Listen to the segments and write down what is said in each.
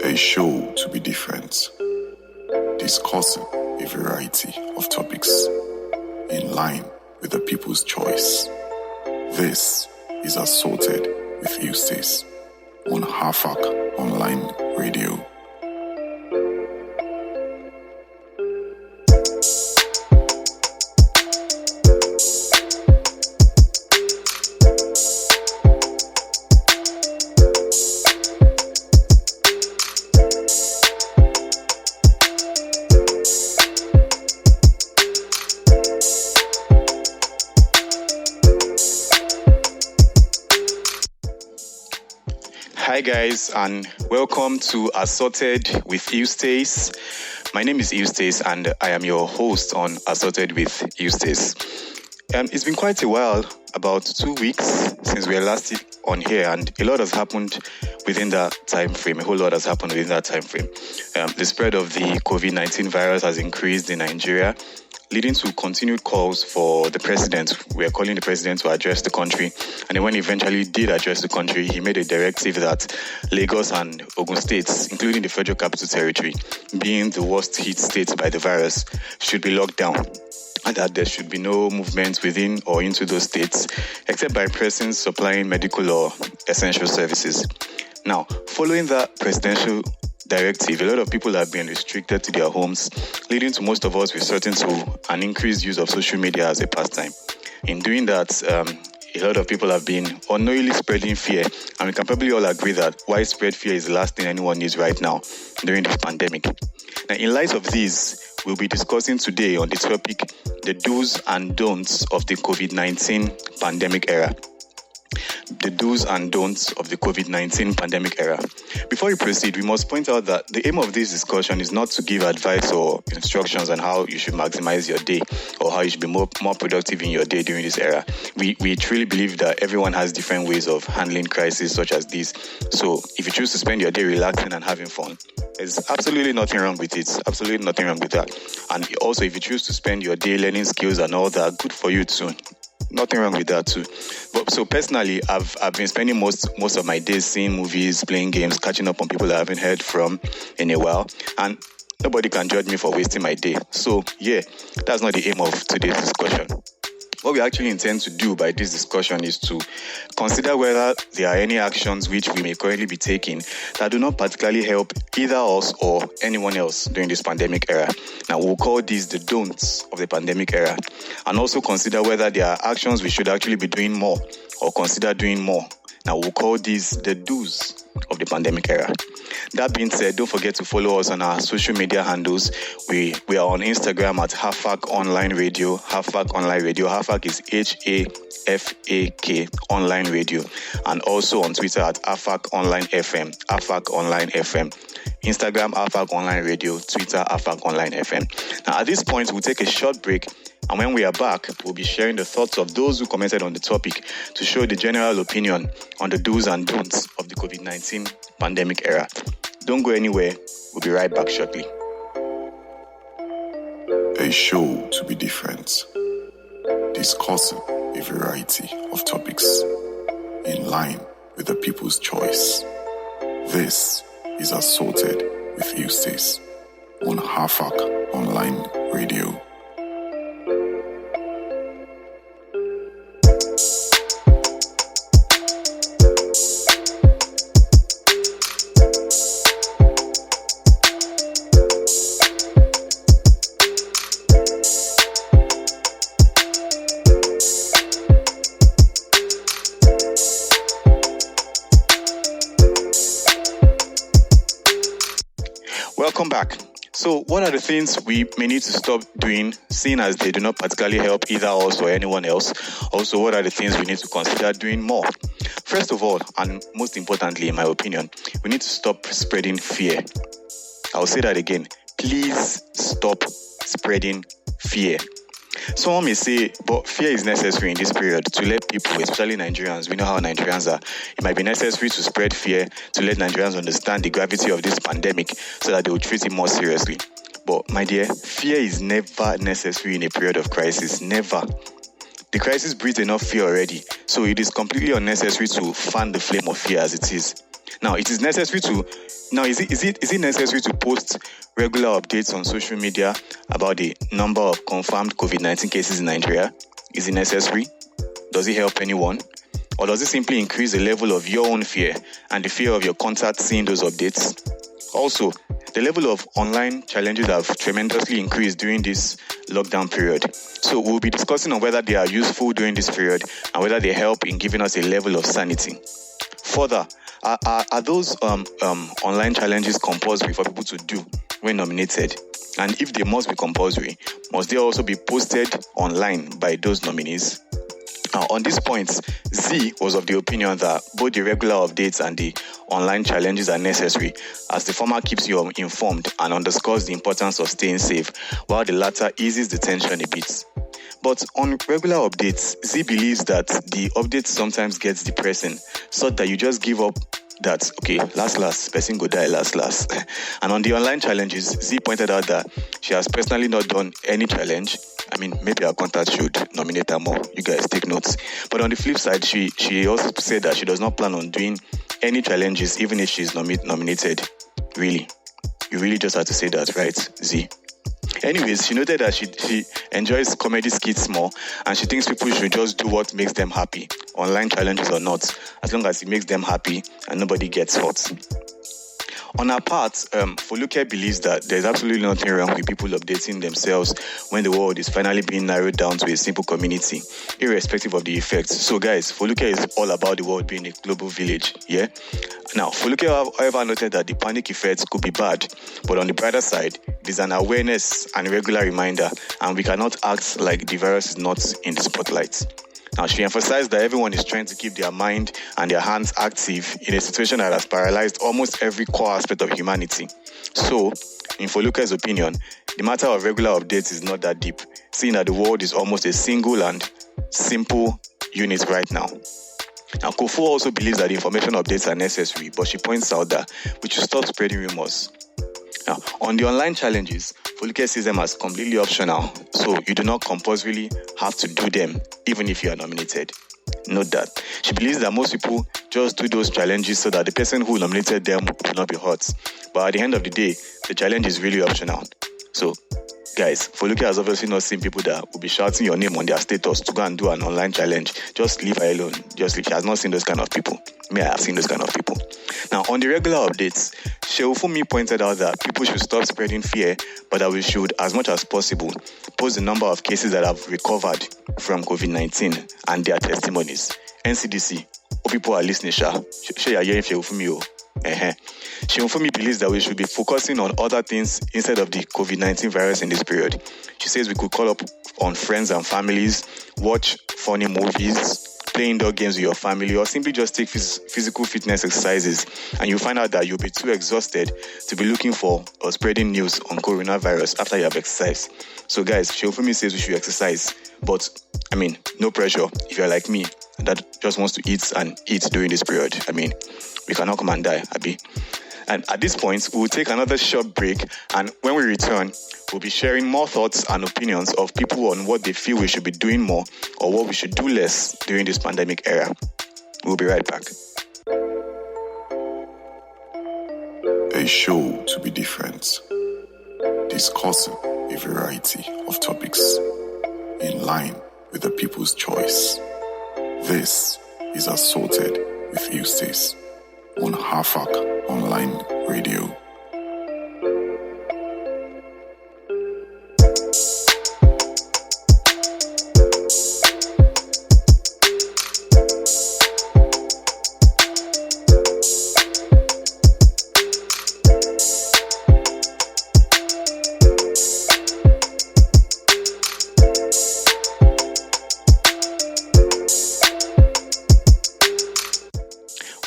A show to be different, discussing a variety of topics in line with the people's choice. This is Assorted with Eustace on HAFAK Online Radio. Hi guys, and welcome to Assorted with Eustace. My name is Eustace and I am your host on Assorted with Eustace. It's been quite a while, about 2 weeks since we were last on here, and a lot has happened within that time frame. The spread of the Covid-19 virus has increased in Nigeria, leading to continued calls for the president. We are calling the president to address the country. And then when he eventually did address the country, he made a directive that Lagos and Ogun states, including the Federal Capital Territory, being the worst hit states by the virus, should be locked down, and that there should be no movement within or into those states, except by persons supplying medical or essential services. Now, following that presidential directive, a lot of people have been restricted to their homes, leading to most of us resorting to an increased use of social media as a pastime. In doing that, a lot of people have been unknowingly spreading fear, and we can probably all agree that widespread fear is the last thing anyone needs right now during this pandemic. Now, in light of this, we'll be discussing today on the topic, the do's and don'ts of the COVID-19 pandemic era. The do's and don'ts of the COVID-19 pandemic era. Before we proceed, we must point out that the aim of this discussion is not to give advice or instructions on how you should maximize your day or how you should be more productive in your day during this era. We truly believe that everyone has different ways of handling crises such as this. So if you choose to spend your day relaxing and having fun, there's absolutely nothing wrong with it. Absolutely nothing wrong with that. And also, if you choose to spend your day learning skills and all that, good for you too. Nothing wrong with that too. But so personally, I've been spending most of my days seeing movies, playing games, catching up on people I haven't heard from in a while, and nobody can judge me for wasting my day. So yeah, that's not the aim of today's discussion. What we actually intend to do by this discussion is to consider whether there are any actions which we may currently be taking that do not particularly help either us or anyone else during this pandemic era. Now, we'll call these the don'ts of the pandemic era, and also consider whether there are actions we should actually be doing more or consider doing more. Now, we'll call these the do's of the pandemic era. That being said, don't forget to follow us on our social media handles. We are on Instagram at HAFAK Online Radio. HAFAK Online Radio. HAFAK is HAFAK Online Radio. And also on Twitter at HAFAK Online FM. HAFAK Online FM. Instagram, HAFAK Online Radio. Twitter, HAFAK Online FM. Now, at this point, we'll take a short break. And when we are back, we'll be sharing the thoughts of those who commented on the topic to show the general opinion on the do's and don'ts of the COVID-19 pandemic era. Don't go anywhere. We'll be right back shortly. A show to be different, discussing a variety of topics in line with the people's choice. This is Assorted with Eustace on HAFAK Online Radio. Welcome back. So what are the things we may need to stop doing, seeing as they do not particularly help either us or anyone else? Also, what are the things we need to consider doing more? First of all, and most importantly, in my opinion, we need to stop spreading fear. I'll say that again. Please stop spreading fear. Someone may say, but fear is necessary in this period to let people, especially Nigerians, we know how Nigerians are. It might be necessary to spread fear to let Nigerians understand the gravity of this pandemic so that they will treat it more seriously. But my dear, fear is never necessary in a period of crisis. Never. The crisis breeds enough fear already, so it is completely unnecessary to fan the flame of fear as it is. Now, is it necessary to post regular updates on social media about the number of confirmed COVID-19 cases in Nigeria? Is it necessary? Does it help anyone? Or does it simply increase the level of your own fear and the fear of your contacts seeing those updates? Also, the level of online challenges have tremendously increased during this lockdown period. So we'll be discussing on whether they are useful during this period and whether they help in giving us a level of sanity. Further, are those online challenges compulsory for people to do when nominated? And if they must be compulsory, must they also be posted online by those nominees? On this point, Z was of the opinion that both the regular updates and the online challenges are necessary, as the former keeps you informed and underscores the importance of staying safe, while the latter eases the tension a bit. But on regular updates, Z believes that the updates sometimes gets depressing, so that you just give up that, okay, last, person go die last. And on the online challenges, Z pointed out that she has personally not done any challenge. I mean, maybe our contact should nominate her more. You guys take notes. But on the flip side, she also said that she does not plan on doing any challenges, even if she's nominated. Really? You really just had to say that, right, Z? Anyways, she noted that she enjoys comedy skits more, and she thinks people should just do what makes them happy, online challenges or not, as long as it makes them happy and nobody gets hurt. On her part, Foluke believes that there's absolutely nothing wrong with people updating themselves when the world is finally being narrowed down to a simple community, irrespective of the effects. So guys, Foluke is all about the world being a global village, yeah? Now, Foluke, however, noted that the panic effects could be bad, but on the brighter side, there's an awareness and regular reminder, and we cannot act like the virus is not in the spotlight. Now, she emphasized that everyone is trying to keep their mind and their hands active in a situation that has paralyzed almost every core aspect of humanity. So, in Foluke's opinion, the matter of regular updates is not that deep, seeing that the world is almost a single and simple unit right now. Now, Kofo also believes that information updates are necessary, but she points out that we should stop spreading rumors. Now, on the online challenges, Foluke sees them as completely optional, so you do not compulsorily have to do them, even if you are nominated. Note that. She believes that most people just do those challenges so that the person who nominated them will not be hurt. But at the end of the day, the challenge is really optional. So, guys, Foluke has obviously not seen people that will be shouting your name on their status to go and do an online challenge. Just leave her alone. Just leave. She has not seen those kind of people. Me, I have seen those kind of people. Now, on the regular updates, Sheufumi pointed out that people should stop spreading fear, but that we should, as much as possible, post the number of cases that have recovered from COVID-19 and their testimonies. NCDC, people are listening, Sheufumi. Sheufumi believes that we should be focusing on other things instead of the COVID-19 virus in this period. She says we could call up on friends and families, watch funny movies, play indoor games with your family, or simply just take physical fitness exercises, and you'll find out that you'll be too exhausted to be looking for or spreading news on coronavirus after you have exercised. So guys, Sheufumi says we should exercise, but I mean, no pressure if you're like me that just wants to eat during this period. I mean, we cannot come and die, Abi. And at this point, we'll take another short break, and when we return, we'll be sharing more thoughts and opinions of people on what they feel we should be doing more or what we should do less during this pandemic era. We'll be right back. A show to be different, discussing a variety of topics in line with the people's choice. This is Assorted with Eustace on HAFAK Online Radio.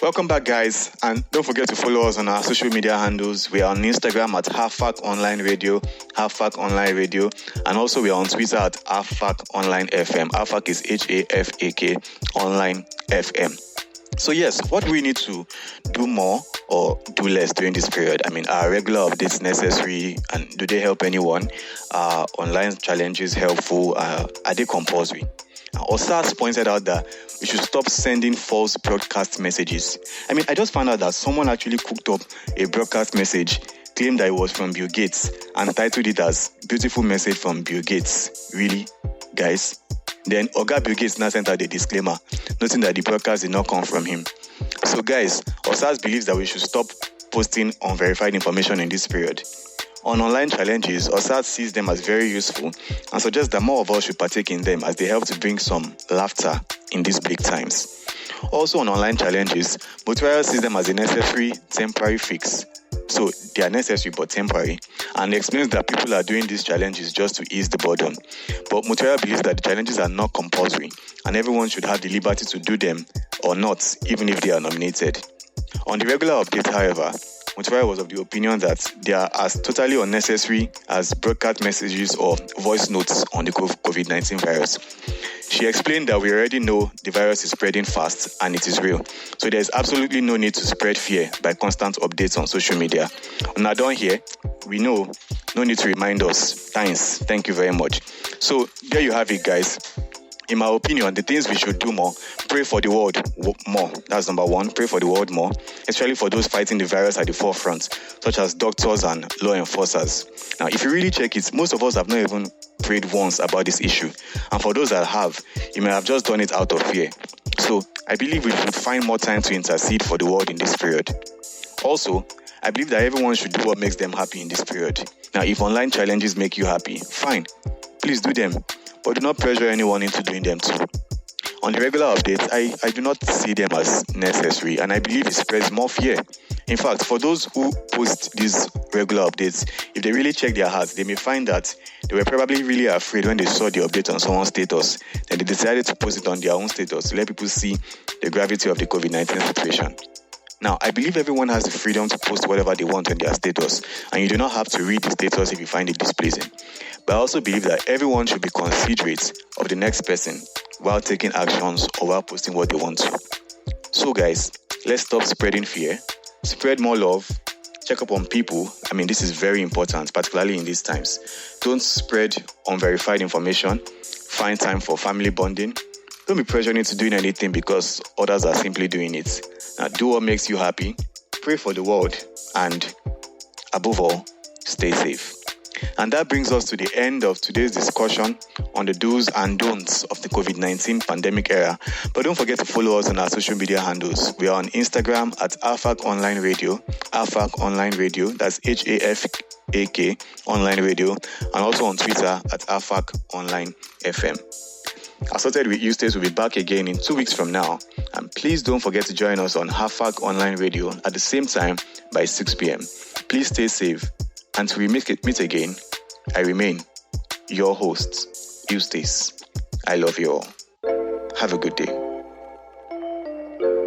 Welcome back, guys, and don't forget to follow us on our social media handles. We are on Instagram at HAFAK Online Radio, HAFAK Online Radio, and also we are on Twitter at HAFAK Online FM. HAFAK is HAFAK Online FM. So yes, what do we need to do more or do less during this period? I mean, are regular updates necessary, and do they help anyone? Are online challenges helpful? Are they compulsory? Osas pointed out that we should stop sending false broadcast messages. I mean, I just found out that someone actually cooked up a broadcast message, claimed that it was from Bill Gates, and titled it as "Beautiful Message from Bill Gates." Really, guys? Then Oga Bill Gates now sent out a disclaimer, noting that the broadcast did not come from him. So guys, Osas believes that we should stop posting unverified information in this period. On online challenges, Osas sees them as very useful and suggests that more of us should partake in them as they help to bring some laughter in these bleak times. Also on online challenges, Mutual sees them as a necessary temporary fix. So they are necessary but temporary, and explains that people are doing these challenges just to ease the burden. But Mutual believes that the challenges are not compulsory and everyone should have the liberty to do them or not, even if they are nominated. On the regular update, however, Mutual was of the opinion that they are as totally unnecessary as broadcast messages or voice notes on the COVID-19 virus. She explained that we already know the virus is spreading fast and it is real. So there is absolutely no need to spread fear by constant updates on social media. Now down here, we know, no need to remind us. Thank you very much. So there you have it, guys. In my opinion, the things we should do more: pray for the world more. That's number one. Pray for the world more, especially for those fighting the virus at the forefront, such as doctors and law enforcers. Now, if you really check it, most of us have not even prayed once about this issue. And for those that have, you may have just done it out of fear. So I believe we should find more time to intercede for the world in this period. Also, I believe that everyone should do what makes them happy in this period. Now, if online challenges make you happy, fine. Please do them. But do not pressure anyone into doing them too. On the regular updates, I do not see them as necessary, and I believe it spreads more fear. In fact, for those who post these regular updates, if they really check their hearts, they may find that they were probably really afraid when they saw the update on someone's status. Then they decided to post it on their own status to let people see the gravity of the COVID-19 situation. Now, I believe everyone has the freedom to post whatever they want on their status, and you do not have to read the status if you find it displeasing. But I also believe that everyone should be considerate of the next person while taking actions or while posting what they want to. So guys, let's stop spreading fear, spread more love, check up on people. I mean, this is very important, particularly in these times. Don't spread unverified information. Find time for family bonding. Don't be pressured into doing anything because others are simply doing it. Now, do what makes you happy, pray for the world, and above all, stay safe. And that brings us to the end of today's discussion on the do's and don'ts of the COVID-19 pandemic era. But don't forget to follow us on our social media handles. We are on Instagram at HAFAK Online Radio, HAFAK Online Radio, that's HAFAK Online Radio, and also on Twitter at HAFAK Online FM. Assorted with Eustace will be back again in 2 weeks from now. And please don't forget to join us on HAFAK Online Radio at the same time by 6 p.m. Please stay safe. Until we meet again, I remain your host, Eustace. I love you all. Have a good day.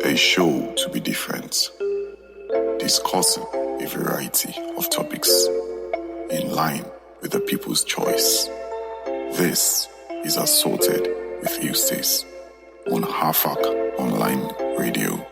A show to be different, discussing a variety of topics in line with the people's choice. This is Assorted with Eustace on HAFAK Online Radio.